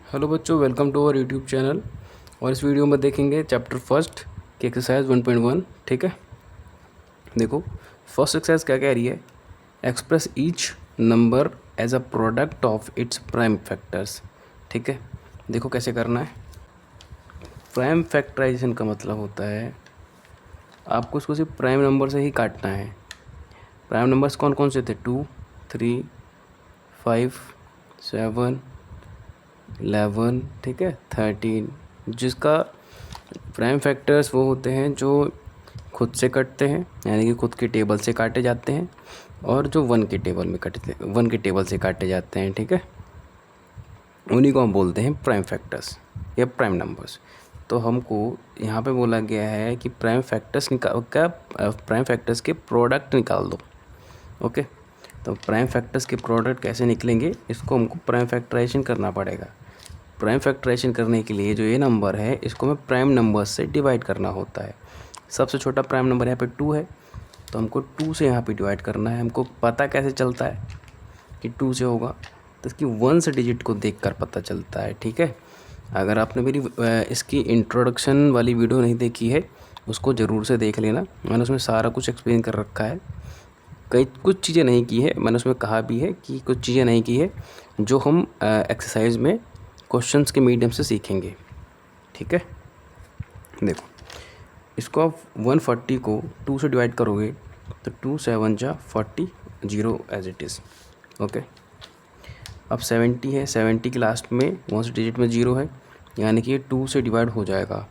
Hello बच्चों, welcome to our YouTube channel. और इस वीडियो में देखेंगे चैप्टर फर्स्ट की एक्सरसाइज 1.1। ठीक है, देखो फर्स्ट एक्सरसाइज क्या कह रही है। Express each number as a product of its prime factors. ठीक है, देखो कैसे करना है। प्राइम फैक्टराइजेशन का मतलब होता है आपको इसको सिर्फ प्राइम नंबर से ही काटना है। प्राइम नंबर्स कौन कौन से थे? 2, 3, 5, 7, 11, ठीक है, 13। जिसका प्राइम फैक्टर्स वो होते हैं जो खुद से कटते हैं, यानी कि खुद के टेबल से काटे जाते हैं, और जो वन के टेबल से काटे जाते हैं। ठीक है, उन्हीं को हम बोलते हैं प्राइम फैक्टर्स या प्राइम नंबर्स। तो हमको यहाँ पे बोला गया है कि प्राइम फैक्टर्स के प्रोडक्ट निकाल दो। ओके, तो प्राइम फैक्टर्स के प्रोडक्ट कैसे निकलेंगे, इसको हमको प्राइम फैक्टराइजेशन करना पड़ेगा। प्राइम फैक्टराइजेशन करने के लिए जो ये नंबर है इसको हमें प्राइम नंबर से डिवाइड करना होता है। सबसे छोटा प्राइम नंबर यहाँ पे 2 है, तो हमको 2 से यहाँ पे डिवाइड करना है। हमको पता कैसे चलता है कि 2 से होगा, तो इसकी 1 डिजिट को देखकर पता चलता है। ठीक है, अगर आपने मेरी इसकी इंट्रोडक्शन वाली वीडियो नहीं देखी है उसको ज़रूर से देख लेना। मैंने उसमें सारा कुछ एक्सप्लेन कर रखा है। कुछ चीज़ें नहीं की है, मैंने उसमें कहा भी है कि कुछ चीज़ें नहीं की है जो हम एक्सरसाइज में क्वेश्चंस के मीडियम से सीखेंगे। ठीक है, देखो इसको आप 140 को 2 से डिवाइड करोगे तो 2 7 जा 40, 0 एज इट इज़। ओके, अब 70 है, 70 के लास्ट में 1 डिजिट में 0 है, यानी कि ये 2 से डिवाइड हो जाएगा।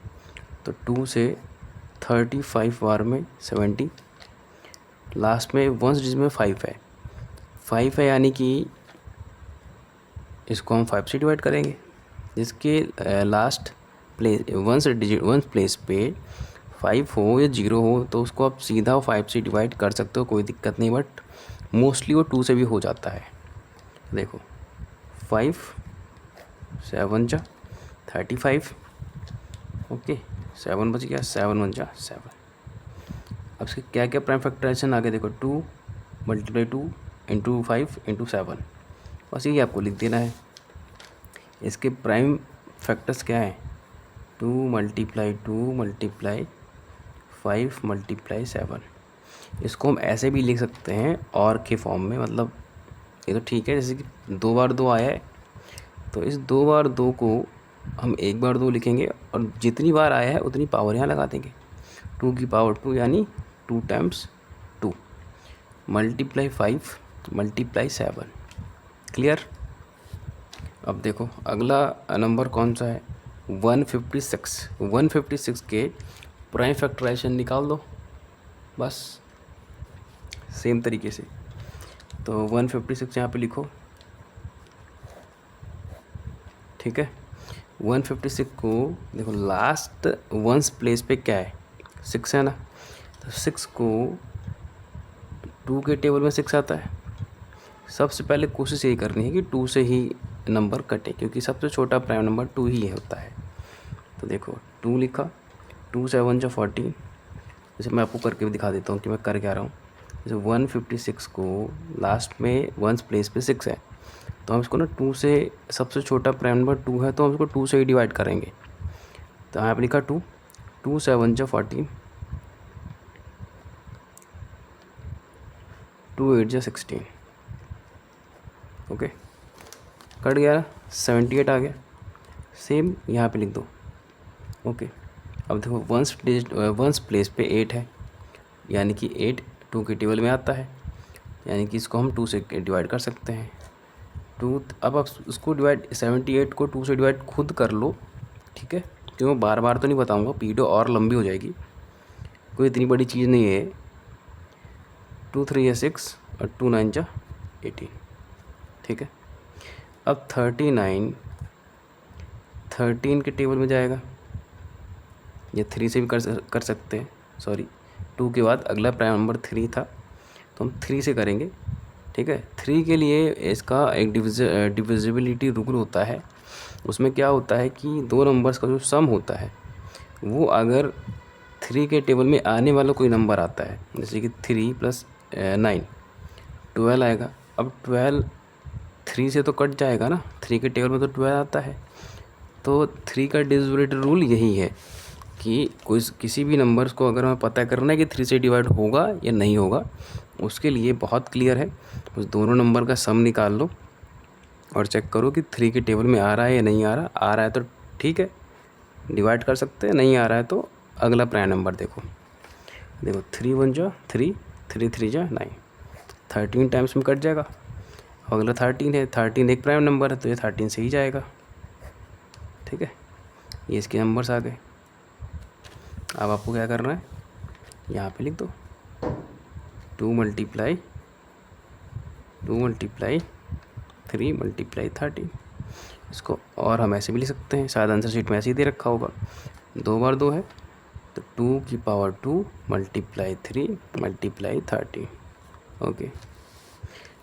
तो 2 से 35 बार में 70, लास्ट में 1 डिजिट में 5 है। 5 है यानी कि इसको हम 5 से डिवाइड करेंगे, जिसके लास्ट वन प्लेस पे 5 हो या 0 हो तो उसको आप सीधा 5 से डिवाइड कर सकते हो, कोई दिक्कत नहीं। बट मोस्टली वो 2 से भी हो जाता है। देखो 5 7 जा 35, ओके 7 बच गया, 7 1 जा 7। अब इसके क्या क्या प्राइम फैक्टराइजेशन आगे देखो, 2 × 2 × 5 × 7, बस ये आपको लिख देना है। इसके प्राइम फैक्टर्स क्या है? 2 × 2 × 5 × 7। इसको हम ऐसे भी लिख सकते हैं और के फॉर्म में, मतलब ये तो ठीक है। जैसे कि 2 बार 2 आया है तो इस 2 बार 2 को हम 1 बार 2 लिखेंगे, और जितनी बार आया है उतनी पावर यहाँ लगा देंगे। 2 की पावर 2 यानी 2 × 2 × 5 × 7। क्लियर? अब देखो अगला नंबर कौन सा है? 156। 156 के प्राइम फैक्टराइजेशन निकाल दो बस, सेम तरीके से। तो 156 यहाँ पे लिखो। ठीक है, 156 को देखो लास्ट 1 प्लेस पे क्या है? 6 है ना, तो 6 को 2 के टेबल में 6 आता है। सबसे पहले कोशिश यही करनी है कि 2 से ही नंबर कटे, क्योंकि सबसे छोटा प्राइम नंबर 2 ही होता है। तो देखो 2 लिखा, 2 7 जा 14। जैसे मैं आपको करके भी दिखा देता हूँ कि मैं कर क्या रहा हूँ। जैसे 156 को लास्ट में 1 प्लेस पे 6 है, तो हम इसको ना 2 से, सबसे छोटा प्राइम नंबर 2 है तो हम इसको 2 से ही डिवाइड करेंगे। तो यहाँ पर लिखा 2, 2 7 जा 14, 2 8 जा 16। ओके, कट गया, 78 आ गया। सेम यहाँ पे लिख दो। ओके, अब देखो 1 प्लेस पे 8 है, यानी कि 8 2 के टेबल में आता है, यानी कि इसको हम 2 से डिवाइड कर सकते हैं। 2, अब आप उसको डिवाइड 78 को 2 से डिवाइड खुद कर लो। ठीक है, क्योंकि मैं बार बार तो नहीं बताऊँगा, वीडियो और लंबी हो जाएगी। कोई इतनी बड़ी चीज़ नहीं है। 2 3 या 6 और 2 9 जा 18। ठीक है, अब 39 13 के टेबल में जाएगा, या 3 से भी कर सकते हैं। सॉरी, 2 के बाद अगला प्राइम नंबर 3 था, तो हम 3 से करेंगे। ठीक है, 3 के लिए इसका एक डिविजिबिलिटी रूल होता है। उसमें क्या होता है कि 2 नंबर्स का जो सम होता है वो अगर 3 के टेबल में आने वाला कोई नंबर आता है, जैसे कि 3 + 9 12 आएगा। अब 12 3 से तो कट जाएगा ना, 3 के टेबल में तो 12 आता है। तो 3 का डिविजिबिलिटी रूल यही है कि किसी भी नंबर्स को अगर हमें पता करना है कि 3 से डिवाइड होगा या नहीं होगा, उसके लिए बहुत क्लियर है, उस दोनों नंबर का सम निकाल लो और चेक करो कि 3 के टेबल में आ रहा है या नहीं आ रहा। आ रहा है तो ठीक है, डिवाइड कर सकते हैं, नहीं आ रहा है तो अगला प्राइम नंबर देखो 3 1 जा 3, 3 3 जा 9, 13 टाइम्स में कट जाएगा। अगला 13 है, 13 एक प्राइम नंबर है तो ये 13 से ही जाएगा। ठीक है, ये इसके नंबर्स आ गए। अब आपको क्या करना है, यहाँ पे लिख दो 2 मल्टीप्लाई 3 मल्टीप्लाई 13। इसको और हम ऐसे भी लिख सकते हैं, शायद आंसर शीट में ऐसे ही दे रखा होगा, 2 बार 2 है तो 2 की पावर 2 मल्टीप्लाई 3 मल्टीप्लाई 13। ओके,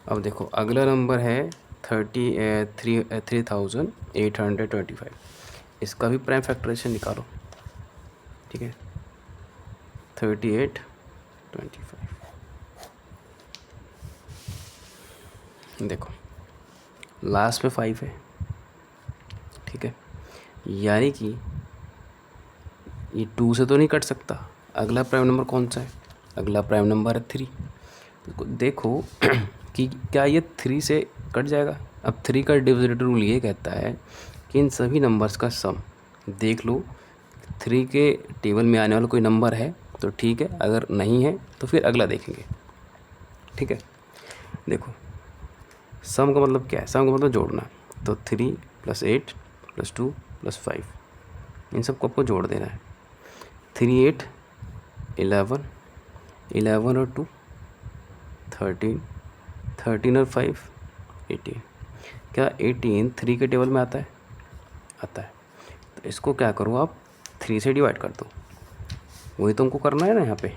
अब देखो अगला नंबर है 3825। इसका भी प्राइम फैक्टराइजेशन निकालो। ठीक है, 3825। देखो लास्ट में 5 है। ठीक है, यानी कि ये 2 से तो नहीं कट सकता। अगला प्राइम नंबर कौन सा है? अगला प्राइम नंबर है 3। देखो कि क्या ये 3 से कट जाएगा। अब 3 का डिविजिबिलिटी रूल ये कहता है कि इन सभी नंबर्स का सम देख लो। 3 के टेबल में आने वाला कोई नंबर है तो ठीक है, अगर नहीं है तो फिर अगला देखेंगे। ठीक है, देखो सम का मतलब क्या है? सम का मतलब जोड़ना। तो 3 + 8 + 2 + 5, इन सबको आपको जोड़ देना है। 3 8 11, 11 और 2 13, 13 और 5 18। क्या 18 3 के टेबल में आता है? आता है। तो इसको क्या करो आप 3 से डिवाइड कर दो, वही तुमको करना है ना यहाँ पे।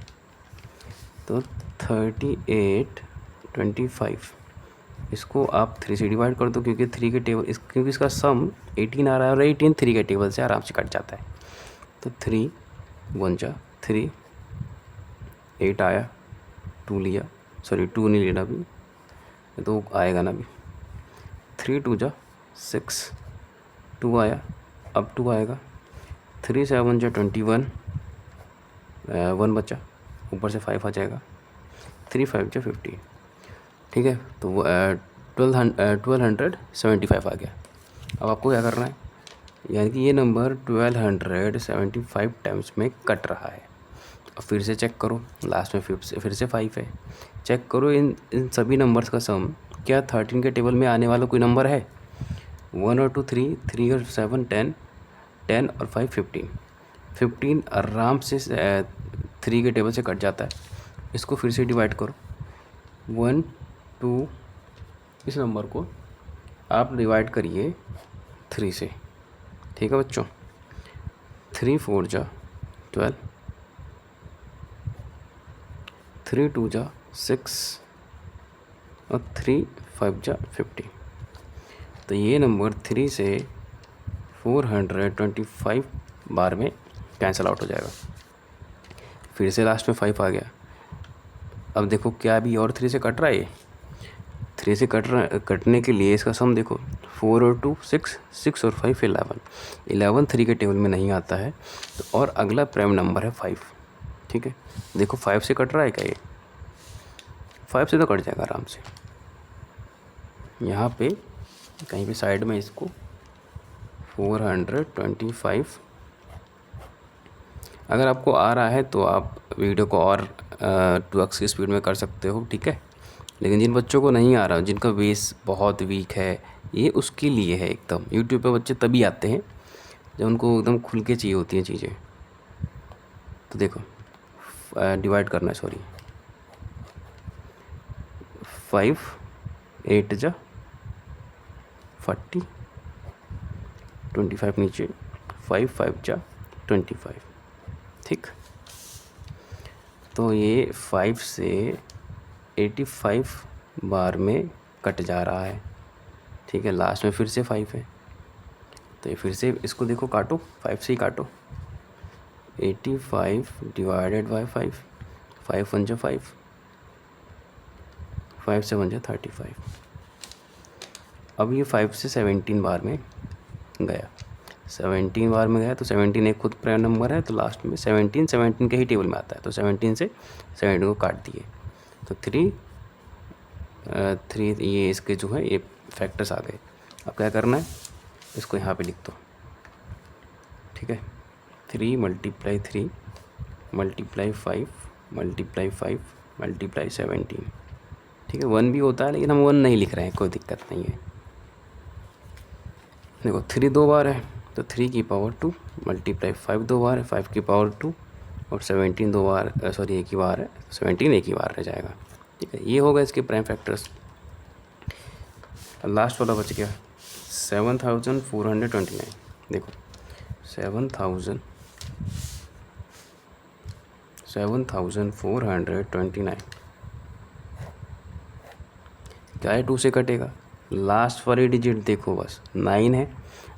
तो 38 25 इसको आप 3 से डिवाइड कर दो, क्योंकि 3 के टेबल क्योंकि इसका सम 18 आ रहा है और 18 3 के टेबल से आराम से कट जाता है। तो 3 1 जा 3, 8 आया, 2 लिया, सॉरी 2 नहीं लेना अभी, तो आएगा ना अभी। 3 2 जा 6, 2 आया, अब 2 आएगा। 3 7 जा 21, 1 बचा, ऊपर से 5 आ जाएगा। 3 5 जा 15। ठीक है, तो 1275 आ गया। अब आपको क्या करना है, यानी कि ये नंबर 1275 टाइम्स में कट रहा है। अब फिर से चेक करो, लास्ट में फिर से 5 है। चेक करो इन सभी नंबर्स का सम क्या 13 के टेबल में आने वाला कोई नंबर है? 1 और 2 3, 3 और 7 10, 10 और 5 15। 15 आराम से 3 के टेबल से कट जाता है। इसको फिर से डिवाइड करो, 1 2, इस नंबर को आप डिवाइड करिए 3 से। ठीक है बच्चों, 3 4 जा 12, 3 2 जा 6 और 3 5 जा 50। तो ये नंबर 3 से 425 बार में कैंसिल आउट हो जाएगा। फिर से लास्ट में 5 आ गया। अब देखो क्या अभी और 3 से कट रहा है? ये 3 से कटने के लिए इसका सम देखो, 4 और 2 6, 6 और 5 11। 11 3 के टेबल में नहीं आता है, तो और अगला प्राइम नंबर है 5। ठीक है, देखो 5 से कट रहा है क्या? ये 5 से तो कट जाएगा आराम से। यहाँ पे कहीं भी साइड में इसको 425, अगर आपको आ रहा है तो आप वीडियो को और 2x की स्पीड में कर सकते हो। ठीक है, लेकिन जिन बच्चों को नहीं आ रहा, जिनका बेस बहुत वीक है, ये उसके लिए है एकदम। यूट्यूब पे बच्चे तभी आते हैं जब उनको एकदम खुल के चाहिए होती हैं चीज़ें। तो देखो डिवाइड करना है, सॉरी 5 8 जा 40, 25 नीचे, 5 5 जा 25। ठीक, तो ये 5 से 85 बार में कट जा रहा है। ठीक है, लास्ट में फिर से 5 है, तो ये फिर से इसको देखो काटो, 5 से ही काटो। 85 डिवाइडेड बाई 5, 5 1 जा 5, 5 7 जा 35। अब ये 5 से 17 बार में गया, 17 बार में गया तो 17 एक खुद प्राइम नंबर है, तो लास्ट में 17 के ही टेबल में आता है, तो 17 से 17 को काट दिए तो 3 ये इसके जो है ये फैक्टर्स आ गए। अब क्या करना है, इसको यहाँ पे लिख दो, ठीक है। 3 × 3 × 5 × 5 × 17, ठीक है। 1 भी होता है लेकिन हम 1 नहीं लिख रहे हैं, कोई दिक्कत नहीं है। देखो 3 2 बार है तो 3 की पावर 2 × 5 2 बार है, 5 की पावर 2 और 17 2 बार, सॉरी एक ही बार है, 17 एक ही बार रह जाएगा, ठीक है। ये होगा इसके प्राइम फैक्टर्स। लास्ट वाला बच गया 7429। देखो 7429 क्या है, 2 से कटेगा। लास्ट वाली डिजिट देखो बस 9 है,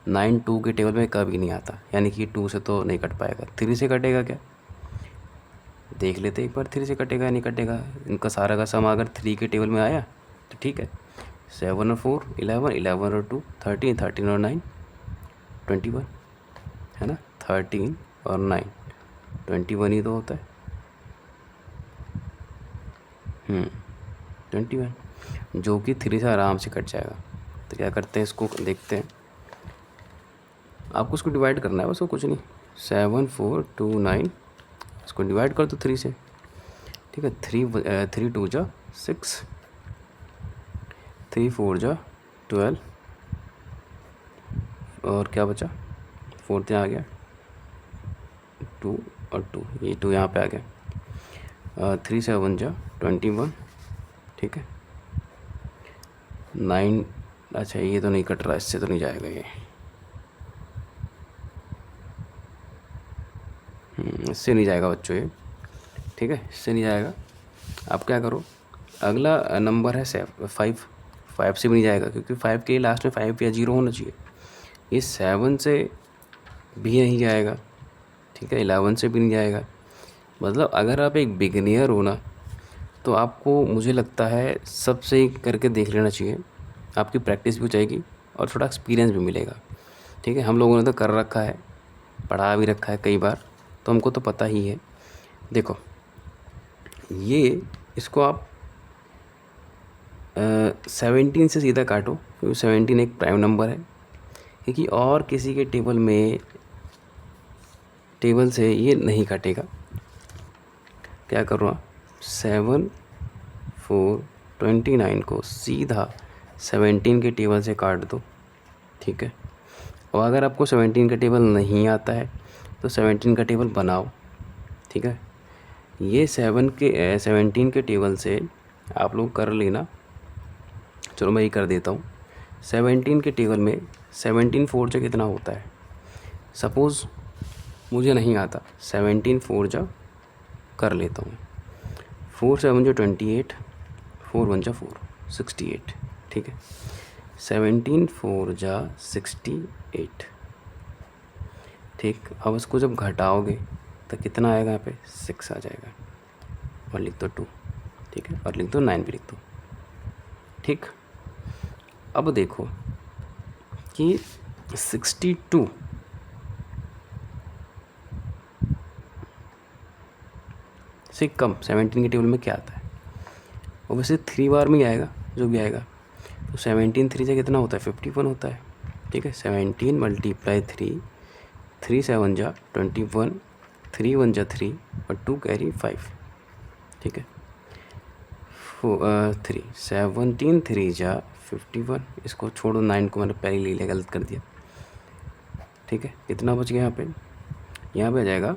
9 2 के टेबल में कभी नहीं आता, यानी कि 2 से तो नहीं कट पाएगा। 3 से कटेगा क्या, देख लेते एक बार, 3 से कटेगा या नहीं कटेगा। इनका सारा का सम अगर 3 के टेबल में आया तो ठीक है। 7 और 4 11, 11 और 2 13, 13 और 9 21 है ना, 13 और 9 21 ही तो होता है। 21 जो कि 3 से आराम से कट जाएगा। तो क्या करते हैं, इसको देखते हैं। आपको उसको डिवाइड करना है बस, वो कुछ नहीं। 7429 इसको डिवाइड कर दो 3 से, ठीक है। 3 2 जा 6, 3 4 जा 12 और क्या बचा, 4 यहाँ आ गया 2 और 2, ये 2 यहाँ पे आ गया। 3 7 जा 21, ठीक है। 9, अच्छा ये तो नहीं कट रहा, इससे तो नहीं जाएगा ये, इससे नहीं जाएगा बच्चों ये, ठीक है, इससे नहीं जाएगा। आप क्या करो, अगला नंबर है 5 से भी नहीं जाएगा, क्योंकि 5 के लास्ट में 5 या 0 होना चाहिए। ये 7 से भी नहीं जाएगा, ठीक है, 11 से भी नहीं जाएगा। मतलब अगर आप एक बिगिनियर हो ना, तो आपको मुझे लगता है सबसे ही करके देख लेना चाहिए, आपकी प्रैक्टिस भी हो जाएगी और थोड़ा एक्सपीरियंस भी मिलेगा, ठीक है। हम लोगों ने तो कर रखा है, पढ़ा भी रखा है कई बार, तो हमको तो पता ही है। देखो ये इसको आप 17 से सीधा काटो, क्योंकि 17 एक प्राइम नंबर है, क्योंकि और किसी के टेबल से ये नहीं कटेगा। क्या करो आप 7 4 29 को सीधा 17 के टेबल से काट दो, ठीक है। और अगर आपको 17 का टेबल नहीं आता है तो 17 का टेबल बनाओ, ठीक है। ये 17 के टेबल से आप लोग कर लेना। चलो मैं ये कर देता हूँ। 17 के टेबल में 17 4 जा कितना होता है, सपोज़ मुझे नहीं आता, 17 4 जा कर लेता हूँ। 4 7 जा 28, 4 1 जा 4 68, ठीक है। 17 4 जा 68, ठीक। अब इसको जब घटाओगे तो कितना आएगा, यहाँ पे 6 आ जाएगा, और लिख दो 2, ठीक है, और लिख दो 9 भी लिख दो, ठीक। अब देखो कि 62 से कम 17 के टेबल में क्या आता है, और वैसे 3 बार में ही आएगा जो भी आएगा। तो 17 3 से कितना होता है, 51 होता है, ठीक है। 17 × 3, 3 7 जा 21, 3 1 जा 3 और 2 कैरी 5, ठीक है। 3 17 3 जा 51, इसको छोड़ो, 9 को मैंने पहले ले लिया, गलत कर दिया, ठीक है। कितना बच गया यहाँ पे आ जाएगा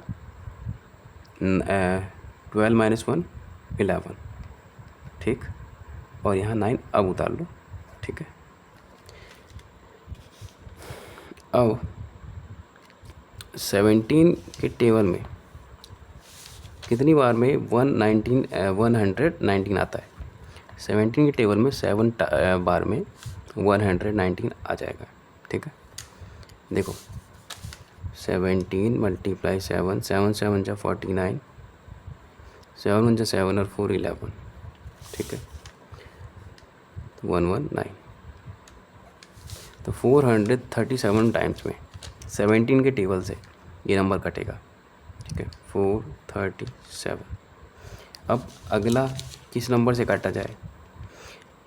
12 - 1 11, ठीक। और यहाँ 9 अब उतार लो, ठीक है। अब 17 के टेबल में कितनी बार में 119 आता है, 17 के टेबल में 7 बार में 119 आ जाएगा, ठीक है। देखो 17 × 7, 7 7 जा 49, 7 1 जा 7 और 4 11, ठीक है, 119। तो 437 टाइम्स में 17 के टेबल से ये नंबर कटेगा, ठीक है, 437। अब अगला किस नंबर से काटा जाए?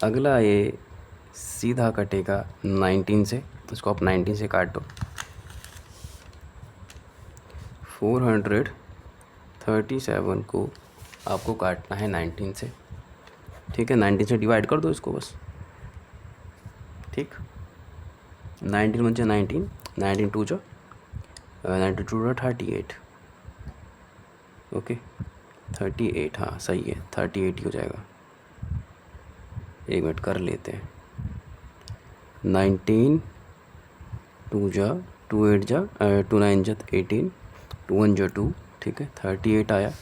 अगला ये सीधा कटेगा 19 से, तो इसको आप 19 से काट दो। 437 को आपको काटना है 19 से, ठीक है। 19 से डिवाइड कर दो इसको बस, ठीक। 19 वन जा 19, 19 टू जा 38, ओके 38, हाँ सही है, 38 ही हो जाएगा। एक मिनट कर लेते हैं। 19 टू जा 2 8 जा 2 9 जा 18, 2 1 जा 2, ठीक है, 38 आया,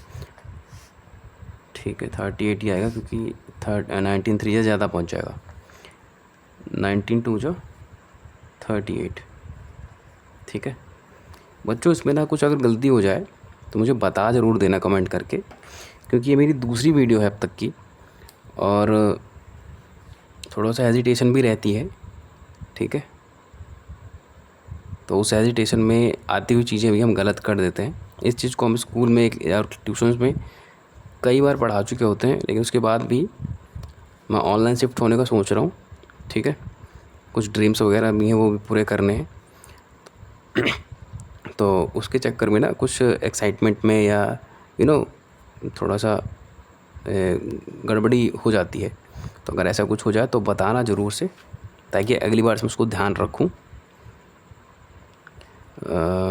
ठीक है 38 ही आएगा क्योंकि 19 3 जा ज़्यादा पहुंच जाएगा। 19 टू जा 38, ठीक है। बच्चों इसमें ना कुछ अगर गलती हो जाए तो मुझे बता ज़रूर देना कमेंट करके, क्योंकि ये मेरी दूसरी वीडियो है अब तक की और थोड़ा सा हेजिटेशन भी रहती है, ठीक है। तो उस हेजिटेशन में आती हुई चीज़ें भी हम गलत कर देते हैं। इस चीज़ को हम स्कूल में और ट्यूशन्स में कई बार पढ़ा चुके होते हैं, लेकिन उसके बाद भी मैं ऑनलाइन शिफ्ट होने का सोच रहा हूँ, ठीक है। कुछ ड्रीम्स वगैरह भी हैं, वो भी पूरे करने हैं। तो उसके चक्कर में ना कुछ एक्साइटमेंट में या थोड़ा सा गड़बड़ी हो जाती है। तो अगर ऐसा कुछ हो जाए तो बताना ज़रूर से, ताकि अगली बार से मैं उसको ध्यान रखूँ।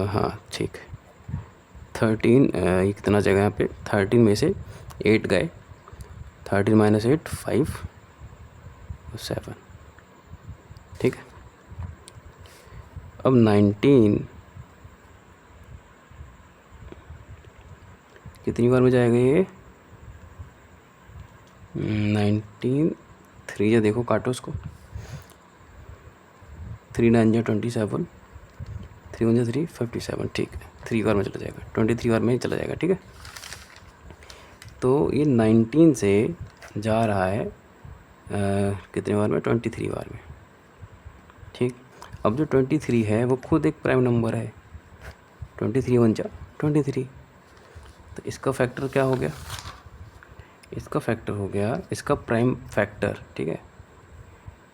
हाँ ठीक। 13 ये कितना जगह यहाँ पे 13 में से 8 गए, 13 माइनस 8 5 7, ठीक है। अब 19 कितनी बार में जाएगा ये? 19 3 या देखो काटो उसको, 3 9 जा 27, 3 1 जा 3 57, ठीक है। 3 बार में चला जाएगा, 23 बार में चला जाएगा, ठीक है। तो ये 19 से जा रहा है कितने बार में? 23 बार में, ठीक। अब जो 23 है वो खुद एक प्राइम नंबर है। 23 1 जा 23, तो इसका फैक्टर क्या हो गया? इसका फैक्टर हो गया इसका प्राइम फैक्टर, ठीक है।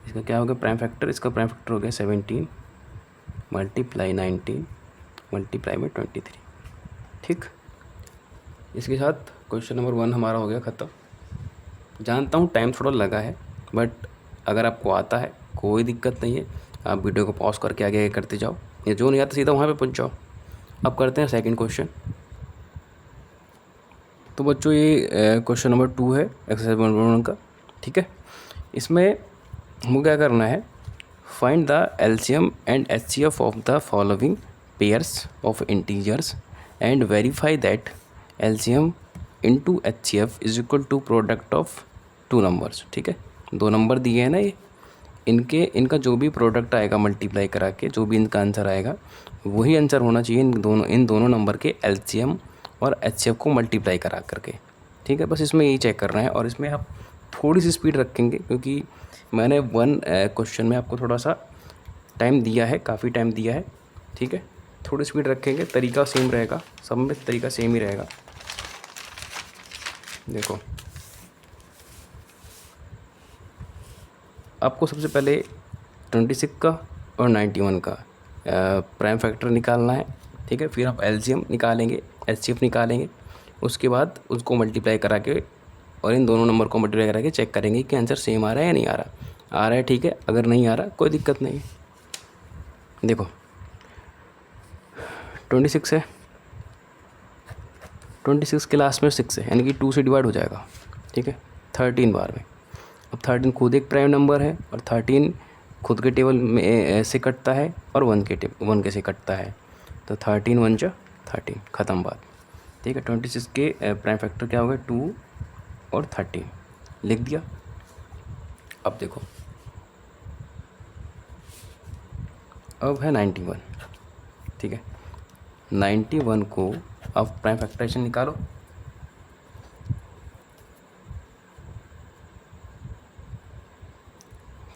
इसका क्या हो गया? Prime factor. इसका प्राइम फैक्टर हो गया 17 मल्टीप्लाई 19 मल्टीप्लाई में 23, ठीक। इसके साथ क्वेश्चन नंबर 1 हमारा हो गया ख़त्म। जानता हूँ टाइम थोड़ा लगा है, बट अगर आपको आता है कोई दिक्कत नहीं है, आप वीडियो को पॉज करके आगे आगे करते जाओ, या जो नहीं आता सीधा वहाँ पे पहुँच जाओ। अब करते हैं सेकंड क्वेश्चन। तो बच्चों ये क्वेश्चन नंबर 2 है एक्सरसाइज 1.1 का, ठीक है। इसमें हमको क्या करना है? Find the LCM and HCF of the following pairs of integers and verify that LCM into HCF is equal to product of 2 numbers, ठीक है। 2 नंबर दिए हैं ना, ये इनका जो भी प्रोडक्ट आएगा मल्टीप्लाई करा के, जो भी इनका आंसर आएगा वही आंसर होना चाहिए इन दोनों नंबर के एलसीएम और एचसीएफ को मल्टीप्लाई करा करके, ठीक है। बस इसमें यही चेक करना है, और इसमें आप थोड़ी सी स्पीड रखेंगे क्योंकि मैंने 1 क्वेश्चन में आपको थोड़ा सा टाइम दिया है, काफ़ी टाइम दिया है, ठीक है। थोड़ी स्पीड रखेंगे, तरीका सेम रहेगा, सब में तरीका सेम ही रहेगा। देखो आपको सबसे पहले 26 का और 91 का प्राइम फैक्टर निकालना है, ठीक है। फिर आप एलसीएम निकालेंगे, एचसीएफ निकालेंगे, उसके बाद उसको मल्टीप्लाई करा के और इन दोनों नंबर को मल्टीप्लाई करा के चेक करेंगे कि आंसर सेम आ रहा है या नहीं आ रहा। आ रहा है ठीक है, अगर नहीं आ रहा कोई दिक्कत नहीं। देखो 26 है, 26 के लास्ट में 6 है, यानी कि 2 से डिवाइड हो जाएगा, ठीक है, 13 बार में। अब 13 खुद एक प्राइम नंबर है, और 13 खुद के टेबल में से कटता है और 1 के से कटता है, तो 13 1 जा 13, ख़त्म बात, ठीक है। 26 के प्राइम फैक्टर क्या हो गया? 2 और 13 लिख दिया। अब देखो अब है 91, ठीक है। 91 को अब प्राइम फैक्टराइजेशन निकालो,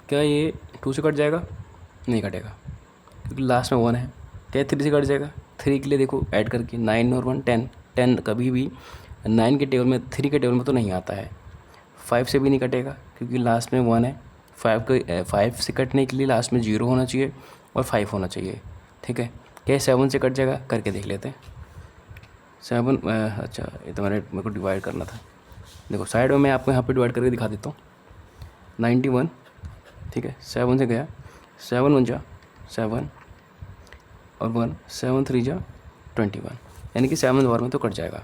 क्या ये 2 से कट जाएगा? नहीं कटेगा क्योंकि लास्ट में 1 है। क्या 3 से कट जाएगा? 3 के लिए देखो ऐड करके 9 और 1 10, 10 कभी भी 9 के टेबल में 3 के टेबल में तो नहीं आता है। 5 से भी नहीं कटेगा क्योंकि लास्ट में 1 है। 5 से कटने के लिए लास्ट में 0 होना चाहिए और 5 होना चाहिए। ठीक है, क्या 7 से कट जाएगा? करके देख लेते हैं। 7 अच्छा ये तो मेरे को डिवाइड करना था। देखो साइड में मैं आपको यहाँ पे डिवाइड करके दिखा देता हूँ। 91, ठीक है, 7 से गया, 7 1 जा 7 और 1, 7 3 जा 21, यानी कि 7 बार में तो कट जाएगा।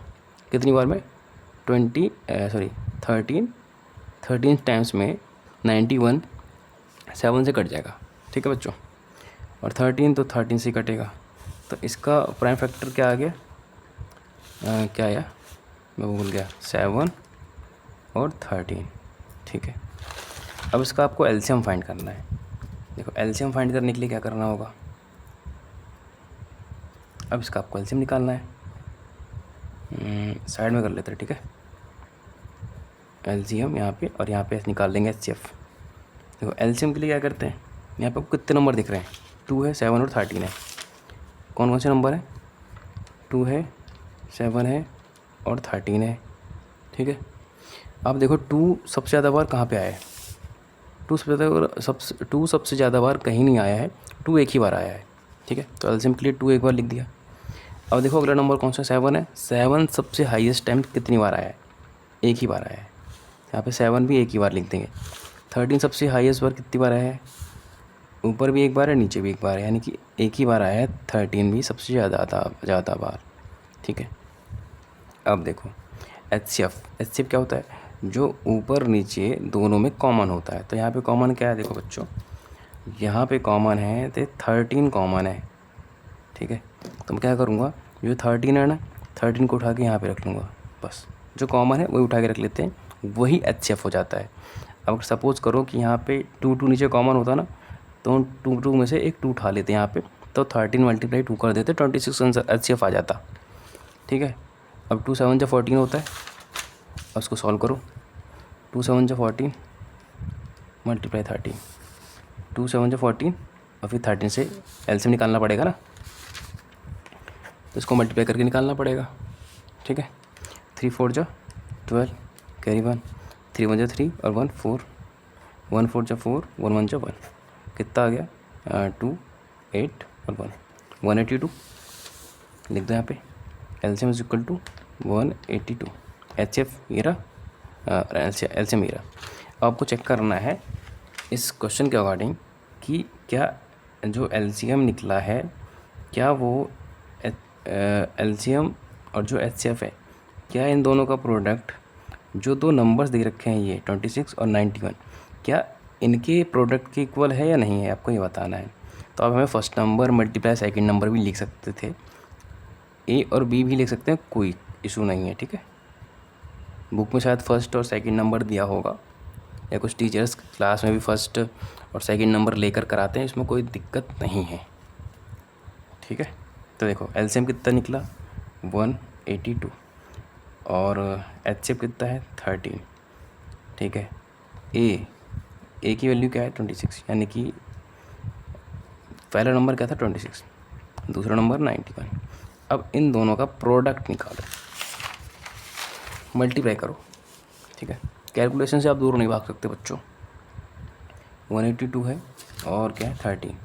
कितनी बार में? 13 टाइम्स में 91 7 से कट जाएगा। ठीक है बच्चों, और 13 तो 13 से कटेगा। तो इसका प्राइम फैक्टर क्या आ गया? क्या आया मैं भूल गया, 7 और 13। ठीक है, अब इसका आपको एलसीएम फाइंड करना है। देखो एलसीएम फाइंड करने के लिए क्या करना होगा? अब इसका आपको एलसीएम निकालना है। साइड में कर लेते हैं। ठीक है, एलसीएम यहाँ पे और यहाँ पे निकाल लेंगे एचसीएफ। देखो एलसीएम के लिए क्या करते हैं, यहाँ पे आपको कितने नंबर दिख रहे हैं? 2 है, 7 और 13 है। कौन कौन से नंबर है? 2 है, 7 है और 13 है। ठीक है, अब देखो 2 सबसे ज़्यादा बार कहाँ पे आया है? 2 सबसे ज़्यादा बार कहीं नहीं आया है, 2 एक ही बार आया है। ठीक है, तो एलसीएम के लिए 2 एक बार लिख दिया। अब देखो अगला नंबर कौन सा? 7 है। 7 सबसे हाईएस्ट टाइम कितनी बार आया है? एक ही बार आया है, यहाँ पे 7 भी एक ही बार लिख देंगे। 13 सबसे हाईएस्ट बार कितनी बार आया है? ऊपर भी एक बार है, नीचे भी एक बार है, यानी कि एक ही बार आया है। 13 भी सबसे ज़्यादा बार। ठीक है, अब देखो एचसीएफ क्या होता है? जो ऊपर नीचे दोनों में कॉमन होता है। तो यहाँ पे कॉमन क्या है? देखो बच्चों यहाँ पे कॉमन है तो 13 कॉमन है। ठीक है, तो मैं क्या करूँगा, जो 13 है ना, 13 को उठा के यहाँ पे रख लूँगा। बस जो कॉमन है वही उठा के रख लेते हैं, वही एचसीएफ हो जाता है। अब सपोज़ करो कि यहाँ पे 2 नीचे कॉमन होता ना, तो 2 में से एक 2 उठा लेते हैं यहाँ पे, तो 13 × 2 कर देते, 26 आंसर एचसीएफ आ जाता। ठीक है, अब 2 7 जा 14 होता है। अब उसको सॉल्व करो। 2 7 जा 14 मल्टीप्लाई 13, 2 7 जा 14 और फिर 13 से एलसीएम निकालना पड़ेगा ना, तो इसको मल्टीप्लाई करके निकालना पड़ेगा। ठीक है, 3 4 जा 12 कैरी 1, 3 1 जा 3 और 1 4, 1 4 जा 4, 1 1 जा 1, कितना आ गया? 2 8 और 1 182 लिख दो यहाँ पे। LCM is equal to 182। HCF ये रहा, एलसीएम ये रहा। आपको चेक करना है इस क्वेश्चन के अकॉर्डिंग कि क्या जो एलसीएम निकला है, क्या वो एलसीएम और जो एचसीएफ है, क्या इन दोनों का प्रोडक्ट, जो 2 नंबर्स दे रखे हैं ये 26 और 91, क्या इनके प्रोडक्ट के इक्वल है या नहीं है, आपको ये बताना है। तो अब हमें first number multiply second number भी लिख सकते थे, ए और बी भी लिख सकते हैं, कोई इशू नहीं है। ठीक है, बुक में शायद फर्स्ट और सेकंड नंबर दिया होगा, या कुछ टीचर्स क्लास में भी फर्स्ट और सेकंड नंबर लेकर कराते हैं, इसमें कोई दिक्कत नहीं है। ठीक है, तो देखो एलसीएम कितना निकला? 182 और एचसीएफ कितना है? 13। ठीक है, ए की वैल्यू क्या है? 26, यानी कि पहला नंबर क्या था? 26, दूसरा नंबर 91। अब इन दोनों का प्रोडक्ट निकालो, मल्टीप्लाई करो। ठीक है, कैलकुलेशन से आप दूर नहीं भाग सकते बच्चों। 182 है और क्या है? 13,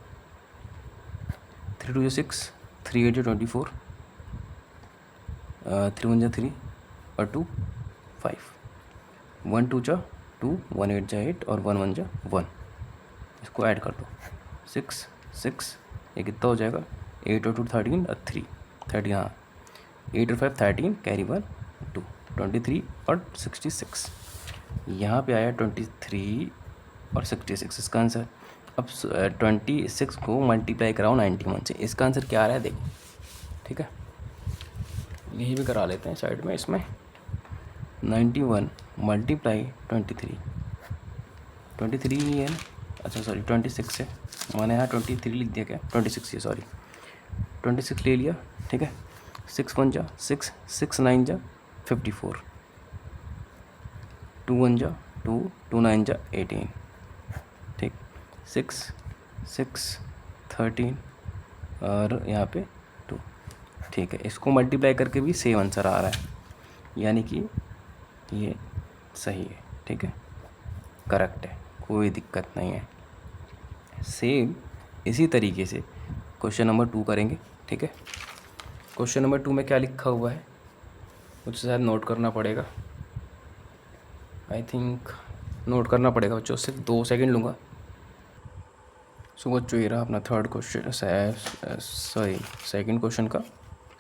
3 2 जा 6, 3 8 जा 24, 3 1 जा 3 और 2 5, 1 2 जा 2, 1 8 जा 8 और 1 1 जा 1। इसको ऐड कर दो, 6 6, ये कितना हो जाएगा? 8 और 2 13 और 3 30, हाँ 8 और 5 13 कैरी 1 2, 23 और 66। यहाँ पे आया 23 और 66 इसका आंसर। अब 26 को मल्टीप्लाई कराओ 91 से, इसका आंसर क्या आ रहा है देखो। ठीक है, यही भी करा लेते हैं साइड में। इसमें 91 मल्टीप्लाई 23 ही है ना, अच्छा सॉरी 26 है, मैंने यहाँ 23 लिख दिया, क्या 26 है, सॉरी 26 ले लिया। ठीक है, 6 1 जा 6, 6 9 जा 54, 2 1 जा 2, 2 9 जा 18। ठीक, 6 6 13 और यहाँ पे 2। ठीक है, इसको मल्टीप्लाई करके भी सेम आंसर आ रहा है, यानी कि ये सही है। ठीक है, करेक्ट है, कोई दिक्कत नहीं है। सेम इसी तरीके से क्वेश्चन नंबर 2 करेंगे। ठीक है, क्वेश्चन नंबर 2 में क्या लिखा हुआ है मुझे शायद नोट करना पड़ेगा, आई थिंक नोट करना पड़ेगा बच्चों, सिर्फ 2 सेकंड लूँगा। सो बच्चों ये रहा अपना third question, sorry second question का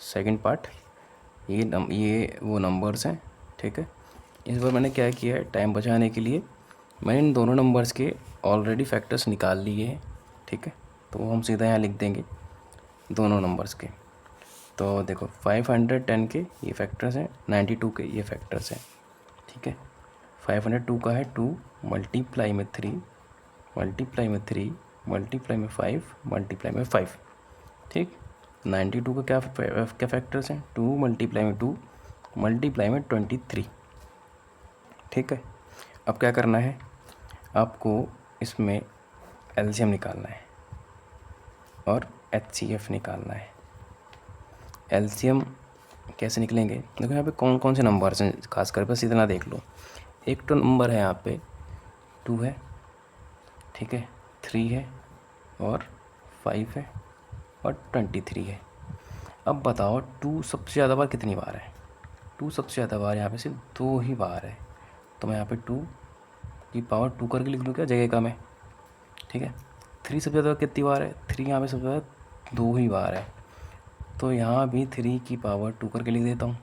सेकंड पार्ट। ये वो नंबर्स हैं। ठीक है, इस बार मैंने क्या किया है, टाइम बचाने के लिए मैंने इन दोनों नंबर्स के ऑलरेडी फैक्टर्स निकाल लिए हैं। ठीक है, तो वो हम सीधा यहाँ लिख देंगे दोनों नंबर्स के। तो देखो 510 के ये फैक्टर्स हैं, 92 के ये फैक्टर्स हैं। ठीक है, 502 का है 2 मल्टीप्लाई में 3 मल्टीप्लाई में 3 मल्टीप्लाई में 5 मल्टीप्लाई में 5। ठीक, 92 का क्या फैक्टर्स हैं, 2 मल्टीप्लाई में 2 मल्टीप्लाई में 23। ठीक है, अब क्या करना है, आपको इसमें एलसीएम निकालना है और एचसीएफ निकालना है। एलसीएम कैसे निकलेंगे, देखो यहाँ पे कौन कौन से नंबर्स हैं, खासकर बस इतना देख लो। एक तो नंबर है यहाँ पे 2 है, ठीक है, 3 है और 5 है और 23 है। अब बताओ 2 सबसे ज़्यादा बार कितनी बार है, 2 सबसे ज़्यादा बार यहाँ पे सिर्फ 2 ही बार है, तो मैं यहाँ पे 2 की पावर 2 करके लिख दूँ क्या जगह का मैं। ठीक है, 3 सबसे ज़्यादा कितनी बार है, 3 यहाँ पे सबसे ज़्यादा 2 ही बार है, तो यहाँ भी 3 की पावर 2 करके लिख देता हूँ।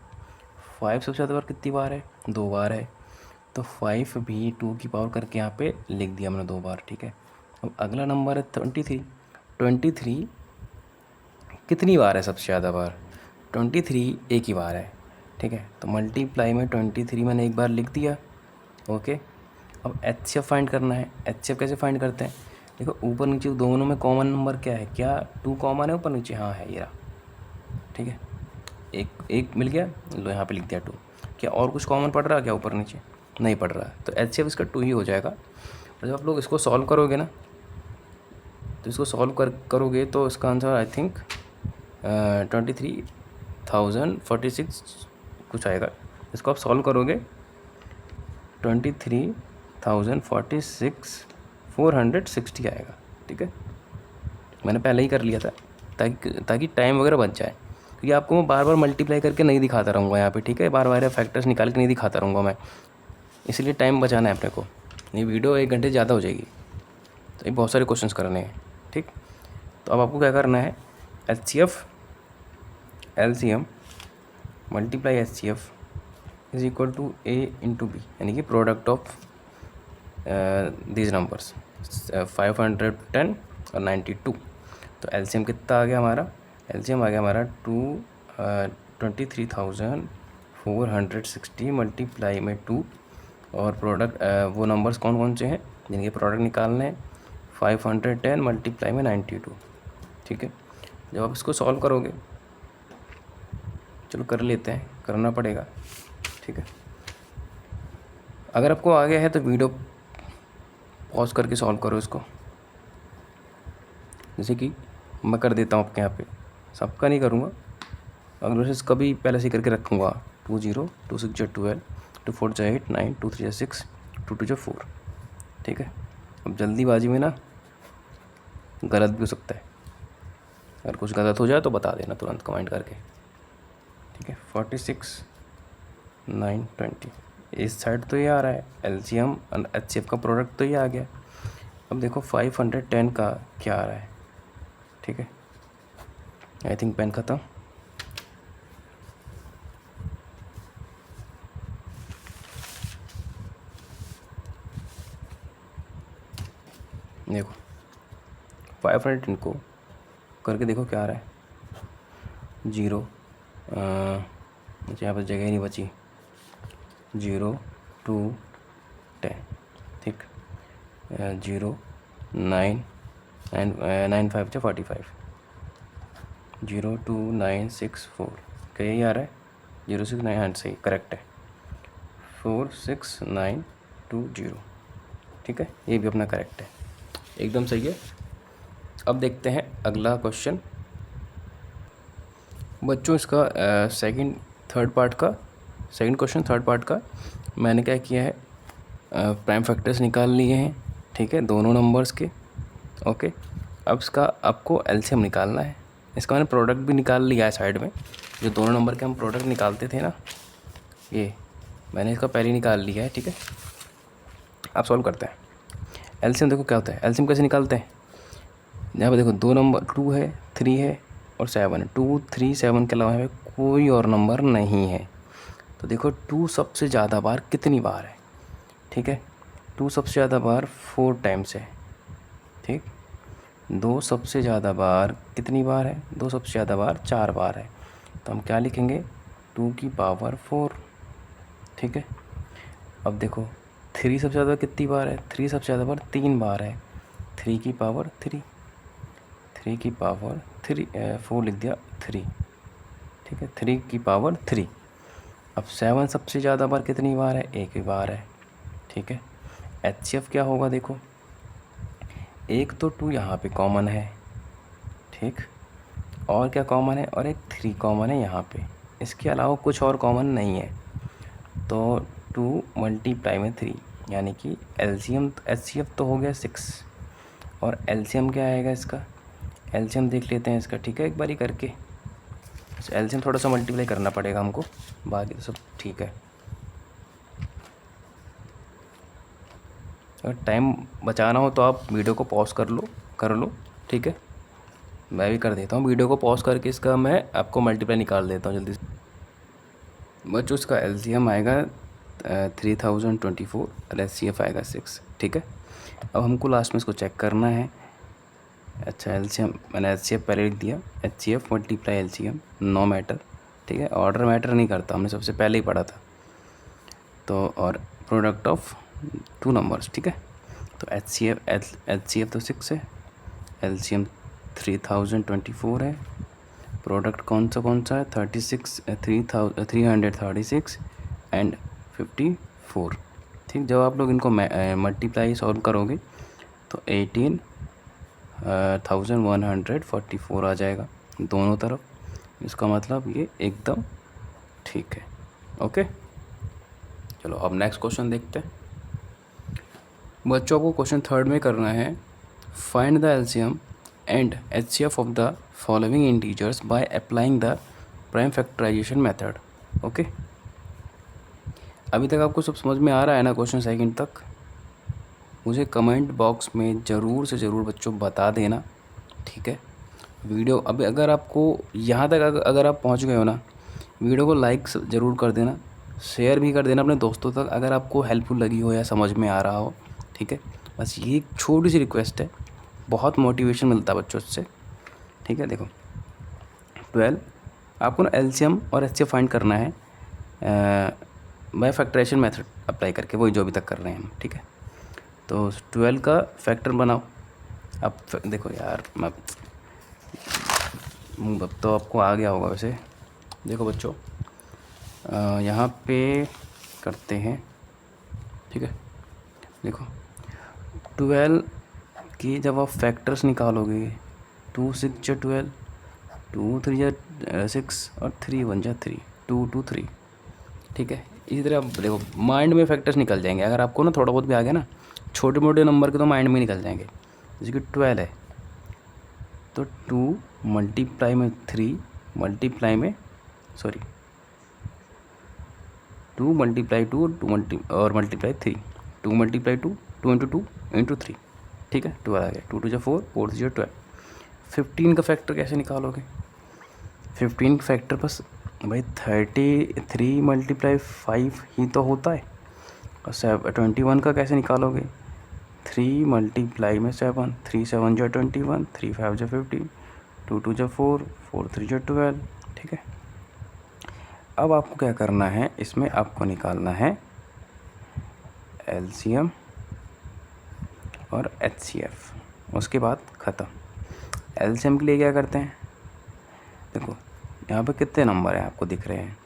5 सबसे ज़्यादा बार कितनी बार है, 2 बार है, तो 5 भी 2 की पावर करके यहाँ पे लिख दिया मैंने 2 बार। ठीक है, अब अगला नंबर है 23। 23 कितनी बार है सबसे ज़्यादा बार, 23 एक ही बार है। ठीक है, तो मल्टीप्लाई में 23 मैंने एक बार लिख दिया। ओके, अब एचसीएफ फाइंड करना है। एचसीएफ कैसे फाइंड करते हैं, देखो ऊपर नीचे दोनों में कॉमन नंबर क्या है, क्या 2 कॉमन है ऊपर नीचे, हाँ है ये रहा। ठीक है, एक मिल गया, लो यहाँ पे लिख दिया 2। क्या और कुछ कॉमन पड़ रहा है क्या ऊपर नीचे, नहीं पड़ रहा, तो एचसीएफ इसका 2 ही हो जाएगा। और जब आप लोग इसको सॉल्व करोगे ना, तो इसको सॉल्व करोगे तो इसका आंसर आई थिंक 23,046 कुछ आएगा। इसको आप सॉल्व करोगे 23,046,460 आएगा। ठीक है, मैंने पहले ही कर लिया था ताकि टाइम वगैरह बच जाए, क्योंकि आपको मैं बार बार मल्टीप्लाई करके नहीं दिखाता रहूँगा यहाँ पे। ठीक है, बार बार फैक्टर्स निकाल के नहीं दिखाता रहूँगा मैं, इसलिए टाइम बचाना है अपने को। ये वीडियो 1 घंटे ज़्यादा हो जाएगी, तो ये बहुत सारे क्वेश्चंस करने हैं। ठीक, तो अब आपको क्या करना है, HCF LCM multiply HCF is equal to A into B, यानी कि प्रोडक्ट ऑफ दीज नंबर्स 510 और 92। तो एलसीएम कितना आ गया हमारा, एलसीएम आ गया हमारा 23,460 मल्टीप्लाई में 2 और प्रोडक्ट वो नंबर्स कौन कौन से हैं जिनके प्रोडक्ट निकालने हैं, 510 मल्टीप्लाई में 92। ठीक है, जब आप इसको सॉल्व करोगे, चलो कर लेते हैं, करना पड़ेगा। ठीक है, अगर आपको आ गया है तो वीडियो पॉज करके सॉल्व करो इसको, जैसे कि मैं कर देता हूँ आपके यहाँ पे, सबका नहीं करूँगा, अगर वैसे इसका भी पहले से करके रखूँगा। 20, 2 6 12, 2 4 8 9, 2 3 6, 2 2 4। ठीक है, अब जल्दीबाजी में ना गलत भी हो सकता है, अगर कुछ गलत हो जाए तो बता देना तुरंत कमेंट करके। ठीक है, 46 9 20, इस साइड तो ये आ रहा है, एलसीएम और एचसीएफ का प्रोडक्ट तो ये आ गया। अब देखो 510 का क्या आ रहा है। ठीक है, आई थिंक पेन ख़त्म। देखो 510 को करके देखो क्या आ रहा है, 0, मुझे यहाँ पर जगह ही नहीं बची, 0 2 10। ठीक, 0 9 9 5 से 45, 0 2 9 6 4, क्या यही आ रहा है, 0 6 9, हाँ सही करेक्ट है, 4 6 9 2 0। ठीक है, ये भी अपना करेक्ट है, एकदम सही है। अब देखते हैं अगला क्वेश्चन बच्चों। इसका सेकंड क्वेश्चन थर्ड पार्ट का मैंने क्या किया है, प्राइम फैक्टर्स निकाल लिए हैं, ठीक है, दोनों नंबर्स के। ओके, अब इसका आपको एलसीएम निकालना है। इसका मैंने प्रोडक्ट भी निकाल लिया है साइड में, जो दोनों नंबर के हम प्रोडक्ट निकालते थे ना, ये मैंने इसका पहले ही निकाल लिया है, ठीक है। आप सॉल्व करते हैं। एलसीएम देखो क्या होता है, एलसीएम कैसे निकालते हैं। यहाँ पर देखो दो नंबर 2 है, 3 है और 7 है। 2, 3, 7 के अलावा हमें कोई और नंबर नहीं है। तो देखो 2 सबसे ज़्यादा बार कितनी बार है, ठीक है। 2 सबसे ज़्यादा बार 4 टाइम्स है, ठीक। 2 सबसे ज़्यादा बार कितनी बार है, 2 सबसे ज़्यादा बार 4 बार है। तो हम क्या लिखेंगे, 2 की पावर 4, ठीक है। अब देखो 3 सबसे ज़्यादा कितनी बार है, 3 सबसे ज़्यादा बार 3 बार है। 3 की पावर 3, 3 की पावर 3, 4 लिख दिया 3, ठीक है, 3 की पावर 3। अब 7 सबसे ज़्यादा बार कितनी बार है, एक ही बार है, ठीक है। एचसीएफ क्या होगा, देखो एक तो 2 यहाँ पे कॉमन है, ठीक, और क्या कॉमन है, और एक 3 कॉमन है यहाँ पे, इसके अलावा कुछ और कॉमन नहीं है। तो 2 मल्टीप्लाई में 3, यानी कि एलसीएम एचसीएफ तो हो गया 6, और एलसीएम क्या आएगा इसका, एलसीएम देख लेते हैं इसका, ठीक है, एक बारी करके। एलसीएम थोड़ा सा मल्टीप्लाई करना पड़ेगा हमको, बाकी तो सब ठीक है। अगर टाइम बचाना हो तो आप वीडियो को पॉज कर लो, ठीक है। मैं भी कर देता हूँ, वीडियो को पॉज करके इसका मैं आपको मल्टीप्लाई निकाल देता हूँ जल्दी से। बच्चों इसका एलसीएम आएगा 3024 और एचसीएफ आएगा 6, ठीक है। अब हमको लास्ट में इसको चेक करना है। अच्छा, एलसीएम मैंने एचसीएफ पहले लिख दिया, HCF multiply LCM, no matter, ठीक है, ऑर्डर मैटर नहीं करता, हमने सबसे पहले ही पढ़ा था। तो और प्रोडक्ट ऑफ 2 नंबर्स, ठीक है। तो एचसीएफ तो 6 है, एलसीएम 3024 है, प्रोडक्ट कौन सा है 36, 336 एंड 54, ठीक। जब आप लोग इनको मल्टीप्लाई सॉल्व करोगे तो 18,144 आ जाएगा दोनों तरफ। इसका मतलब ये एकदम ठीक है। ओके, चलो अब नेक्स्ट क्वेश्चन देखते हैं। बच्चों को क्वेश्चन थर्ड में करना है, find the LCM and HCF of the following integers by applying the prime factorization method. Okay, अभी तक आपको सब समझ में आ रहा है ना क्वेश्चन सेकंड तक? मुझे कमेंट बॉक्स में ज़रूर से ज़रूर बच्चों बता देना, ठीक है। वीडियो अभी अगर आपको यहाँ तक अगर आप पहुँच गए हो ना, वीडियो को लाइक ज़रूर कर देना, शेयर भी कर देना अपने दोस्तों तक अगर आपको हेल्पफुल लगी हो या समझ में आ रहा हो, ठीक है। बस ये एक छोटी सी रिक्वेस्ट है, बहुत मोटिवेशन मिलता है बच्चों से, ठीक है। देखो 12 आपको ना एलसीएम और एचसीएफ फाइंड करना है बाय फैक्टराइजेशन मेथड अप्लाई करके, वही जो अभी तक कर रहे हैं हम, ठीक है। तो 12 का फैक्टर बनाओ। अब देखो यार, मैं अब तो आपको आ गया होगा वैसे। देखो बच्चों, यहाँ पे करते हैं, ठीक है। देखो 12 की जब आप फैक्टर्स निकालोगे, 2 6 जा 12, 2 3 जा 6 और 3 1 जा 3, 2 2 3, ठीक है। इसी तरह आप देखो माइंड में फैक्टर्स निकल जाएंगे, अगर आपको ना थोड़ा बहुत भी आ गया ना, छोटे मोटे नंबर के तो माइंड में निकल जाएंगे। जैसे कि 12 है तो 2 मल्टीप्लाई में 3 मल्टीप्लाई में 2 मल्टीप्लाई 2 और मल्टीप्लाई 3, 2 मल्टीप्लाई 2, 2 इंटू 2 इंटू 3, ठीक है। 12 आ गया, 2 2 जा 4, 4 3 जा 12। 15 का फैक्टर कैसे निकालोगे? 15 का फैक्टर बस भाई 33 मल्टीप्लाई 5 ही तो होता है। और 21 का कैसे निकालोगे? 3 मल्टीप्लाई में 7, 3 7 जा 21, 3 5 जा 15, 2 2 जा 4, 4 3 जा 12, ठीक है। अब आपको क्या करना है, इसमें आपको निकालना है एलसीएम और एचसीएफ, उसके बाद ख़त्म। एलसीएम के लिए क्या करते हैं, देखो यहाँ पे कितने नंबर हैं आपको दिख रहे हैं,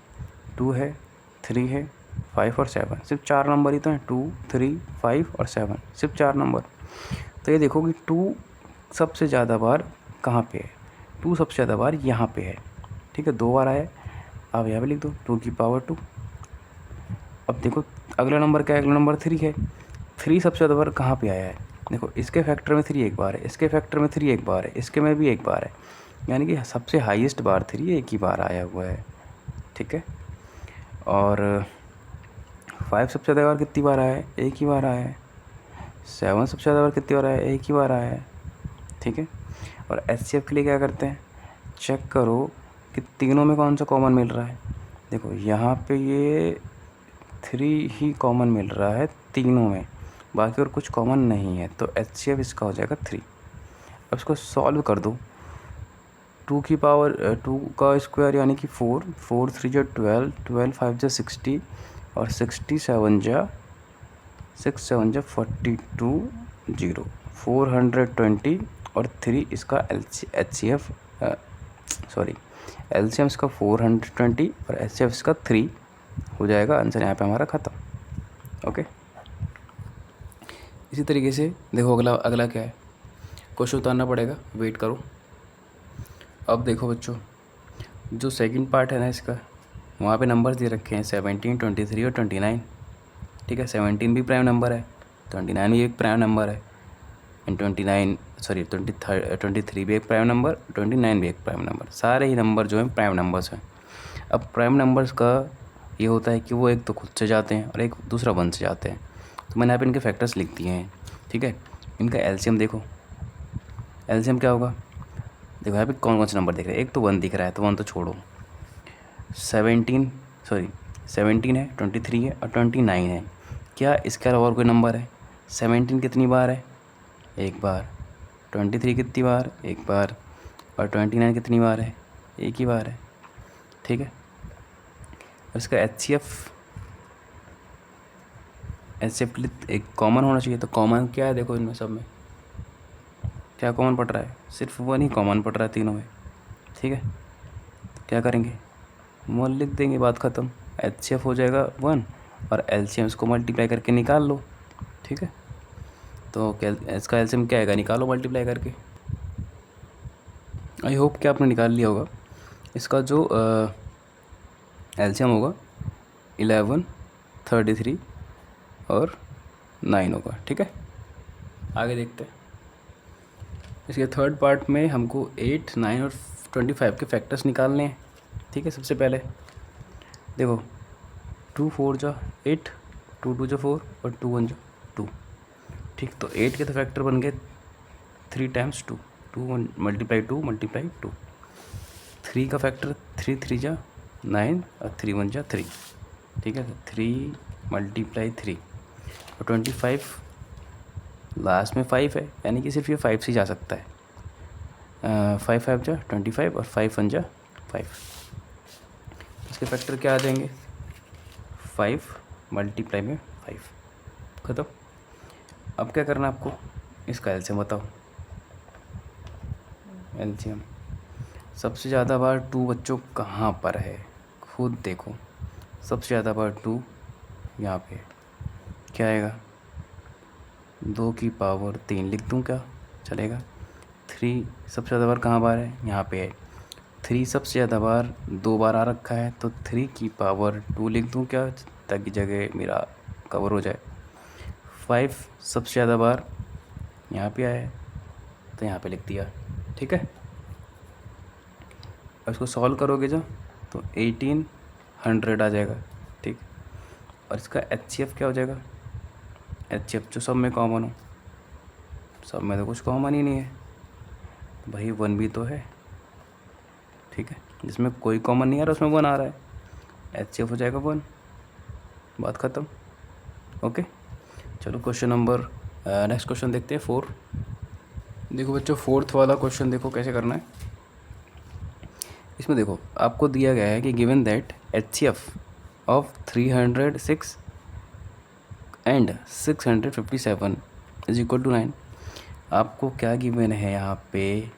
2 है, 3 है, 5 और 7, सिर्फ 4 नंबर ही तो हैं, 2 3 5 और 7, सिर्फ 4 नंबर। तो ये देखो कि 2 सबसे ज़्यादा बार कहाँ पे है, 2 सबसे ज़्यादा बार यहाँ पे है, ठीक है, 2 बार आया है, आप यहाँ पे लिख दो 2 की पावर 2। अब देखो अगला नंबर क्या है, अगला नंबर 3 है, 3 सबसे ज़्यादा बार कहाँ पे आया है, देखो इसके फैक्टर में 3 एक बार है, इसके फैक्टर में 3 एक बार है, इसके में भी एक बार है, यानी कि सबसे हाईएस्ट बार 3 एक ही बार आया हुआ है, ठीक है। और 5 सबसे ज़्यादा बार कितनी बार आया है, एक ही बार आया है। 7 सबसे ज़्यादा बार कितनी बार आया है, एक ही बार आया है, ठीक है। और एचसीएफ के लिए क्या करते हैं, चेक करो कि तीनों में कौन सा कॉमन मिल रहा है। देखो यहाँ पे ये 3 ही कॉमन मिल रहा है तीनों में, बाकी और कुछ कॉमन नहीं है, तो एचसीएफ इसका हो जाएगा 3। अब इसको सॉल्व कर दो, 2 की पावर 2 का स्क्वायर यानी कि 4, 4 3 जा 12, 12 5 जा 60 और 67 जा 42, 0, 420 और 3 इसका एचसीएफ सॉरी एलसीएम इसका 420 और एचसीएफ इसका 3 हो जाएगा। आंसर यहाँ पे हमारा ख़त्म। ओके, इसी तरीके से देखो अगला अगला क्या है, क्वेश्चन उतारना पड़ेगा, वेट करो। अब देखो बच्चों, जो सेकंड पार्ट है ना इसका, वहाँ पे नंबर्स दे रखे हैं 17, 23 और 29, ठीक है। 17 भी प्राइम नंबर है, 29 भी एक प्राइम नंबर है, एंड 23 भी एक प्राइम नंबर, 29 भी एक प्राइम नंबर, सारे ही नंबर जो हैं प्राइम नंबर्स हैं। अब प्राइम नंबर्स का ये होता है कि वो एक तो खुद से जाते हैं और एक दूसरा 1 से जाते हैं, तो मैंने यहाँ पे इनके फैक्टर्स लिख दिए हैं, ठीक है। इनका एलसीएम देखो, एलसीएम क्या होगा, देखो यहाँ पे कौन कौन से नंबर दिख रहे हैं, एक तो 1 दिख रहा है, तो 1 तो छोड़ो, 17 है, 23 है और 29 है। क्या इसके अलावा और कोई नंबर है, 17 कितनी बार है, एक बार, 23 कितनी बार, एक बार, और 29 कितनी बार है, एक ही बार है, ठीक है। और इसका एचसीएफ के लिए एक कॉमन होना चाहिए, तो कॉमन क्या है, देखो इनमें सब में क्या कॉमन पड़ रहा है, सिर्फ 1 ही कॉमन पड़ रहा है तीनों में, ठीक है। तो क्या करेंगे, 1 लिख देंगे, बात ख़त्म, एचसीएफ हो जाएगा 1 और एलसीएम इसको मल्टीप्लाई करके निकाल लो, ठीक है। तो इसका एलसीएम क्या आएगा, निकालो मल्टीप्लाई करके। आई होप कि आपने निकाल लिया होगा। इसका जो एलसीएम होगा 11, 33 और 9 होगा, ठीक है। आगे देखते हैं, इसके थर्ड पार्ट में हमको 8, 9 और 25 के फैक्टर्स निकालने हैं, ठीक है। सबसे पहले देखो 2 4 जा 8, 2 2 जा 4 और 2 1 जा 2, ठीक। तो 8 के तो फैक्टर बन गए 3 टाइम्स 2, 2 मल्टीप्लाई 2 मल्टीप्लाई 2। 3 का फैक्टर 3 3 जा 9 और 3 1 जा 3, ठीक है। 3 मल्टीप्लाई 3 और 25 लास्ट में 5 है, यानी कि सिर्फ ये 5 से जा सकता है। 5 5 जा 25 और 5 1 जा 5, इसके फैक्टर क्या आ जाएंगे, 5 मल्टीप्लाई में 5, खत्म। अब क्या करना आपको, इसका एलसीएम बताओ। एलसीएम सबसे ज़्यादा बार 2 बच्चों कहाँ पर है, खुद देखो, सबसे ज़्यादा बार 2 यहाँ पे, क्या आएगा, 2 की पावर 3 लिख दूँ क्या, चलेगा। 3 सबसे ज़्यादा बार कहाँ बार है, यहाँ पे है। 3 सबसे ज़्यादा बार 2 बार आ रखा है, तो 3 की पावर 2 लिख दूँ क्या, ताकि जगह मेरा कवर हो जाए। 5 सबसे ज़्यादा बार यहाँ पे आया है, तो यहाँ पे लिख दिया, ठीक है। और इसको सॉल्व करोगे जो, तो 1800 आ जाएगा, ठीक। और इसका एचसीएफ क्या हो जाएगा, एचसीएफ जो सब में कॉमन हो, सब में तो कुछ कॉमन ही नहीं है, तो भाई 1 भी तो है, ठीक है। जिसमें कोई कॉमन नहीं आ रहा उसमें 1 आ रहा है, एचसीएफ हो जाएगा 1, बात ख़त्म। ओके, चलो क्वेश्चन नंबर नेक्स्ट क्वेश्चन देखते हैं 4। देखो बच्चों, 4th वाला क्वेश्चन देखो कैसे करना है। इसमें देखो आपको दिया गया है कि given that HCF of 306 and 657 is equal to 9। आपको क्या गिवन है यहाँ पे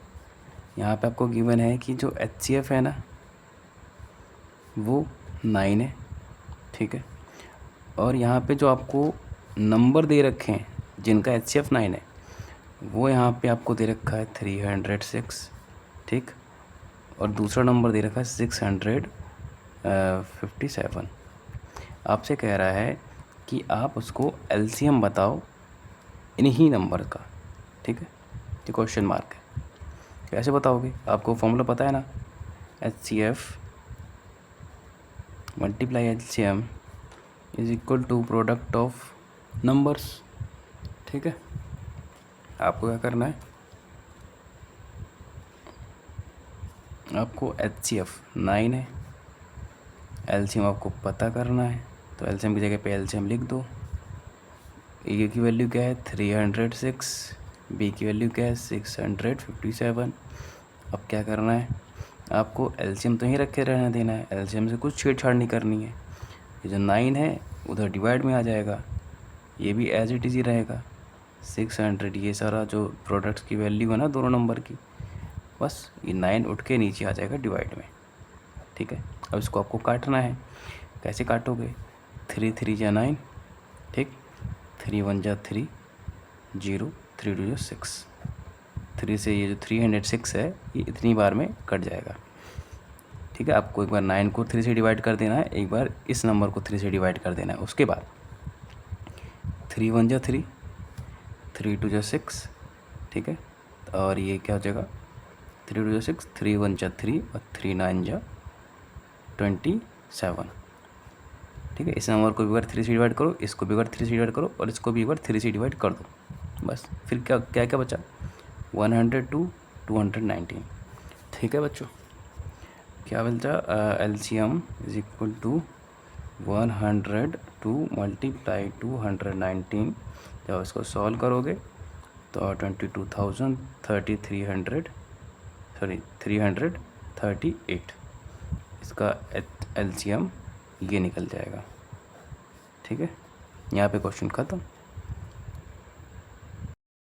आपको गिवन है कि जो एचसीएफ है ना वो 9 है, ठीक है। और यहाँ पे जो आपको नंबर दे रखे हैं जिनका एचसीएफ 9 है, वो यहाँ पे आपको दे रखा है 306, ठीक, और दूसरा नंबर दे रखा है 657। आपसे कह रहा है कि आप उसको एलसीएम बताओ इन्हीं नंबर का, ठीक है, ये क्वेश्चन मार्क है। कैसे बताओगे? आपको फॉर्मूला पता है ना, HCF multiply LCM is equal to product of numbers, ठीक है। आपको क्या करना है, आपको HCF 9 है, LCM आपको पता करना है, तो LCM की जगह पे LCM लिख दो। ए की वैल्यू क्या है 306, बी की वैल्यू क्या है 657। अब क्या करना है, आपको LCM तो ही रखे रहने देना है, LCM से कुछ छेड़छाड़ नहीं करनी है। ये जो 9 है उधर डिवाइड में आ जाएगा, ये भी एज इट इज़ ही रहेगा। 600 ये सारा जो प्रोडक्ट्स की वैल्यू है ना दोनों नंबर की, बस ये 9 उठ के नीचे आ जाएगा डिवाइड में, ठीक है। अब इसको आपको काटना है, कैसे काटोगे, 3 3 जा 9, ठीक, 3 1 जा 3, 0 3 2 जा 6, 3 से ये जो 306 है ये इतनी बार में कट जाएगा, ठीक है। आपको एक बार 9 को 3 से डिवाइड कर देना है, एक बार इस नंबर को 3 से डिवाइड कर देना है। उसके बाद 3 1 जा 3, 3 2 जा 6, ठीक है, और ये क्या हो जाएगा 3 2 जा 6, 3 1 जा 3 और 3 9 जा 27, ठीक है। इस नंबर को भी एक बार 3 से डिवाइड करो, इसको भी एक बार 3 से डिवाइड करो और इसको भी एक बार 3 से डिवाइड कर दो, बस। फिर क्या क्या क्या बचा, 102 219, ठीक है बच्चों। क्या बचा, LCM is equal to 102 multiply 219। जब इसको सॉल्व करोगे तो 338, इसका LCM ये निकल जाएगा, ठीक है। यहाँ पे क्वेश्चन ख़त्म।